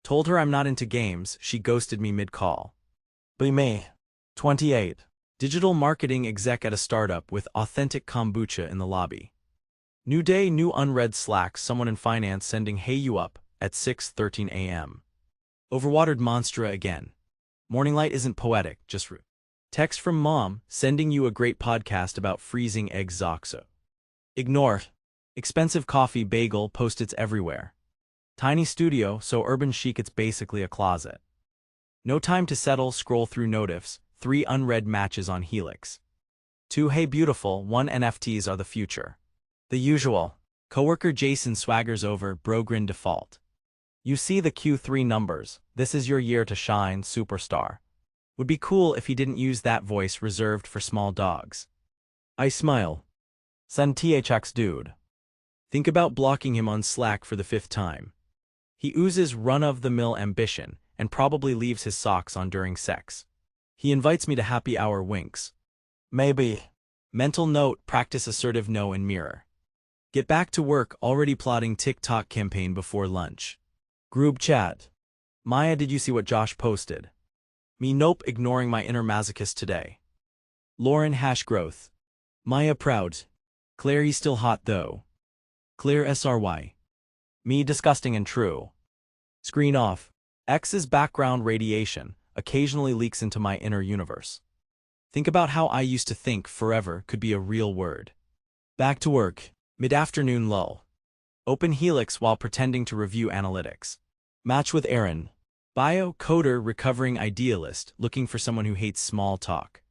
Told her I'm not into games, she ghosted me mid-call. Be me. 28. Digital marketing exec at a startup with authentic kombucha in the lobby. New day, new unread Slack, someone in finance sending hey you up at 6:13 a.m. Overwatered Monstra again. Morning light isn't poetic, just rude. Text from mom, sending you a great podcast about freezing eggs Zoxo. Ignore. Expensive coffee bagel post-its everywhere. Tiny studio, so urban chic it's basically a closet. No time to settle, scroll through notifs, 3 unread matches on Helix. 2 hey beautiful, 1 NFTs are the future. The usual. Coworker Jason swaggers over, bro grin default. You see the Q3 numbers, this is your year to shine, superstar. Would be cool if he didn't use that voice reserved for small dogs. I smile. Send THX dude. Think about blocking him on Slack for the 5th time. He oozes run-of-the-mill ambition and probably leaves his socks on during sex. He invites me to happy hour winks. Maybe. Mental note, practice assertive no in mirror. Get back to work, already plotting TikTok campaign before lunch. Group chat. Maya, did you see what Josh posted? Me, nope, ignoring my inner masochist today. Lauren, #growth. Maya, proud. Claire, he's still hot though. Claire, SRY. Me, disgusting and true. Screen off. X's background radiation occasionally leaks into my inner universe. Think about how I used to think forever could be a real word. Back to work. Mid-afternoon lull. Open Helix while pretending to review analytics. Match with Aaron. Bio, coder, recovering idealist, looking for someone who hates small talk.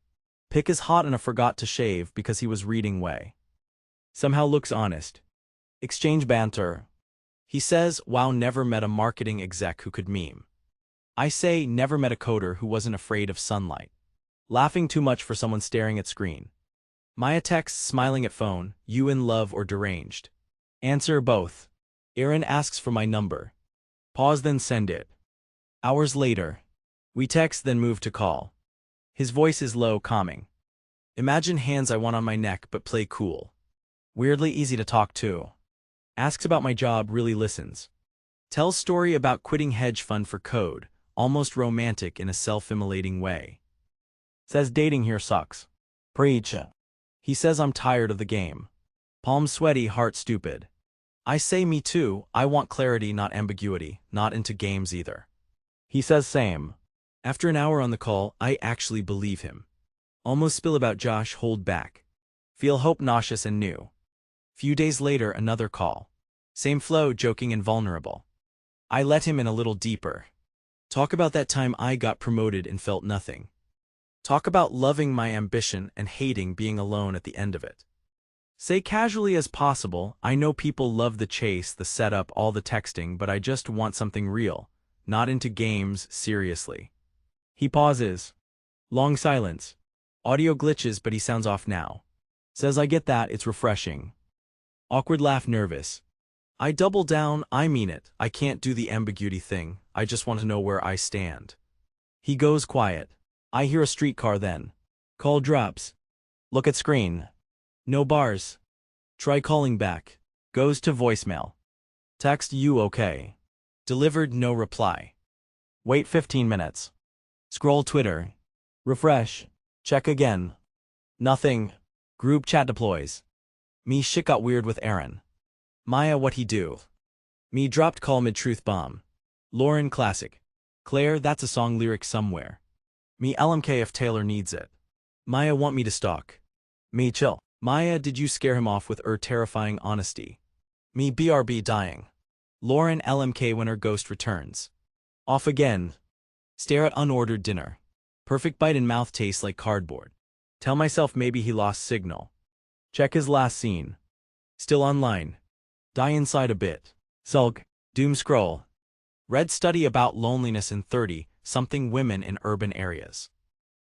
Pick is hot and I forgot to shave because he was reading way. Somehow looks honest. Exchange banter. He says, wow, never met a marketing exec who could meme. I say, never met a coder who wasn't afraid of sunlight. Laughing too much for someone staring at screen. Maya texts, smiling at phone, you in love or deranged? Answer, both. Aaron asks for my number. Pause, then send it. Hours later. We text, then move to call. His voice is low, calming. Imagine hands I want on my neck but play cool. Weirdly easy to talk to. Asks about my job, really listens. Tells story about quitting hedge fund for code, almost romantic in a self-immolating way. Says dating here sucks. Preach. He says I'm tired of the game. Palm sweaty, heart stupid. I say me too, I want clarity not ambiguity, not into games either. He says same. After an hour on the call, I actually believe him. Almost spill about Josh, hold back. Feel hope nauseous and new. Few days later, another call. Same flow, joking and vulnerable. I let him in a little deeper. Talk about that time I got promoted and felt nothing. Talk about loving my ambition and hating being alone at the end of it. Say casually as possible, I know people love the chase, the setup, all the texting, but I just want something real, not into games, seriously. He pauses. Long silence. Audio glitches, but he sounds off now. Says I get that, it's refreshing. Awkward laugh, nervous. I double down, I mean it, I can't do the ambiguity thing, I just want to know where I stand. He goes quiet. I hear a streetcar then. Call drops. Look at screen. No bars. Try calling back. Goes to voicemail. Text you okay. Delivered, no reply. Wait 15 minutes. Scroll Twitter. Refresh. Check again. Nothing. Group chat deploys. Me, shit got weird with Aaron. Maya, what he do? Me, dropped call mid-truth bomb. Lauren, classic. Claire, that's a song lyric somewhere. Me, LMK if Taylor needs it. Maya, want me to stalk. Me, chill. Maya, did you scare him off with terrifying honesty? Me, BRB dying. Lauren, LMK when her ghost returns. Off again. Stare at unordered dinner. Perfect bite in mouth tastes like cardboard. Tell myself maybe he lost signal. Check his last scene. Still online. Die inside a bit. Sulk. Doom scroll. Read study about loneliness in 30-something women in urban areas.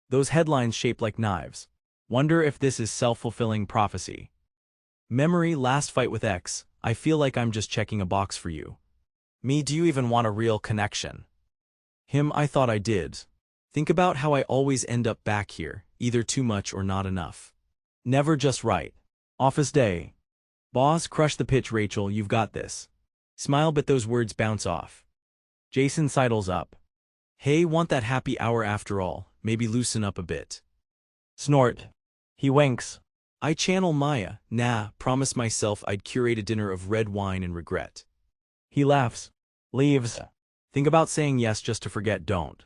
Those headlines shaped like knives. Wonder if this is self-fulfilling prophecy. Memory, last fight with X, I feel like I'm just checking a box for you. Me, do you even want a real connection? Him, I thought I did. Think about how I always end up back here, either too much or not enough. Never just right. Office day. Boss, crush the pitch, Rachel, you've got this. Smile, but those words bounce off. Jason sidles up. Hey, want that happy hour after all, maybe loosen up a bit. Snort. He winks. I channel Maya, nah, promise myself I'd curate a dinner of red wine and regret. He laughs. Leaves. Think about saying yes just to forget, don't.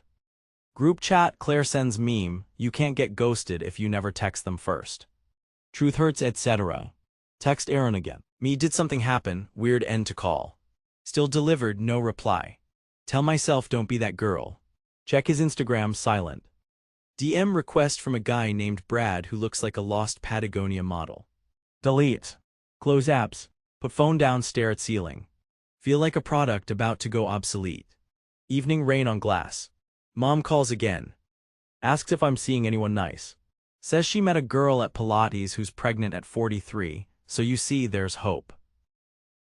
Group chat, Claire sends meme, you can't get ghosted if you never text them first. Truth hurts, etc. Text Aaron again. Me, did something happen, weird end to call. Still delivered, no reply. Tell myself don't be that girl. Check his Instagram, silent. DM request from a guy named Brad who looks like a lost Patagonia model. Delete. Close apps. Put phone down, stare at ceiling. Feel like a product about to go obsolete. Evening rain on glass. Mom calls again. Asks if I'm seeing anyone nice. Says she met a girl at Pilates who's pregnant at 43, so you see there's hope.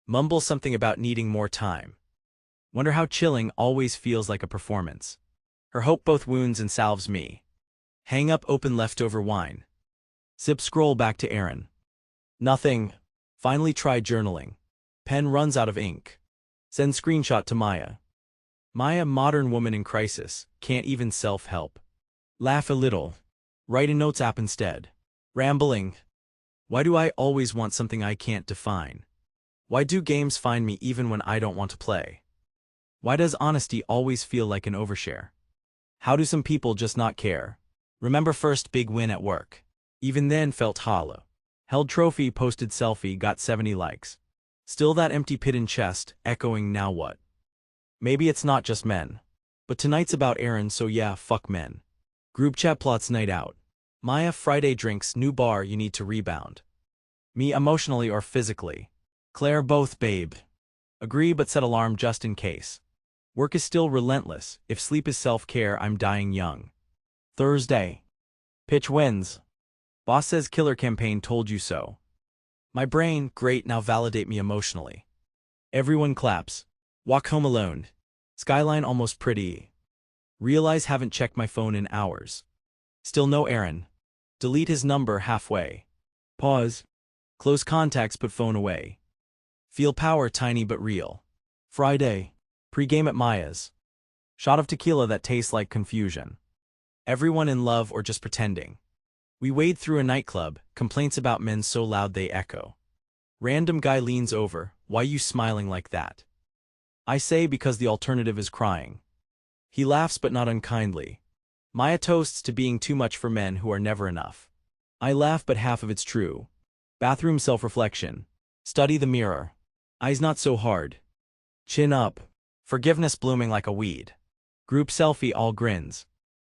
Mumble something about needing more time. Wonder how chilling always feels like a performance. Her hope both wounds and salves me. Hang up, open leftover wine. Zip, scroll back to Aaron. Nothing. Finally try journaling. Pen runs out of ink. Send screenshot to Maya. Maya, modern woman in crisis, can't even self-help. Laugh a little. Write a notes app instead. Rambling. Why do I always want something I can't define? Why do games find me even when I don't want to play? Why does honesty always feel like an overshare? How do some people just not care? Remember first big win at work. Even then felt hollow. Held trophy, posted selfie, got 70 likes. Still that empty pit in chest, echoing now what? Maybe it's not just men. But tonight's about Aaron, so yeah, fuck men. Group chat plots night out. Maya, Friday drinks, new bar, you need to rebound. Me, emotionally or physically. Claire, both, babe. Agree but set alarm just in case. Work is still relentless, if sleep is self-care, I'm dying young. Thursday. Pitch wins. Boss says killer campaign, told you so. My brain, great, now validate me emotionally. Everyone claps. Walk home alone. Skyline almost pretty. Realize haven't checked my phone in hours. Still no Aaron. Delete his number halfway. Pause. Close contacts, put phone away. Feel power, tiny but real. Friday. Pre-game at Maya's. Shot of tequila that tastes like confusion. Everyone in love or just pretending. We wade through a nightclub, complaints about men so loud they echo. Random guy leans over, why you smiling like that? I say because the alternative is crying. He laughs but not unkindly. Maya toasts to being too much for men who are never enough. I laugh but half of it's true. Bathroom self-reflection. Study the mirror. Eyes not so hard. Chin up. Forgiveness blooming like a weed. Group selfie, all grins.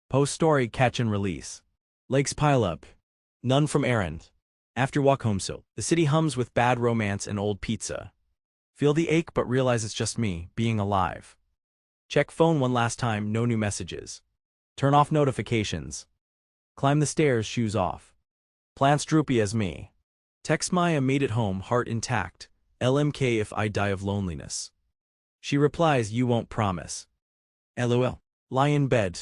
Post story, catch and release. Legs pile up. None from Aaron. After walk home, so the city hums with bad romance and old pizza. Feel the ache but realize it's just me, being alive. Check phone one last time, no new messages. Turn off notifications. Climb the stairs, shoes off. Plants droopy as me. Text Maya, made it home, heart intact. LMK if I die of loneliness. She replies, you won't promise. LOL. Lie in bed.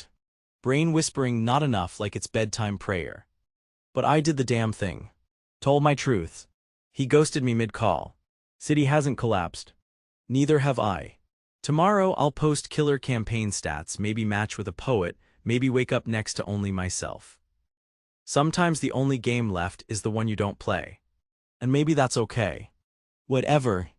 Brain whispering not enough like it's bedtime prayer. But I did the damn thing. Told my truth. He ghosted me mid-call. City hasn't collapsed. Neither have I. Tomorrow I'll post killer campaign stats, maybe match with a poet, maybe wake up next to only myself. Sometimes the only game left is the one you don't play. And maybe that's okay. Whatever.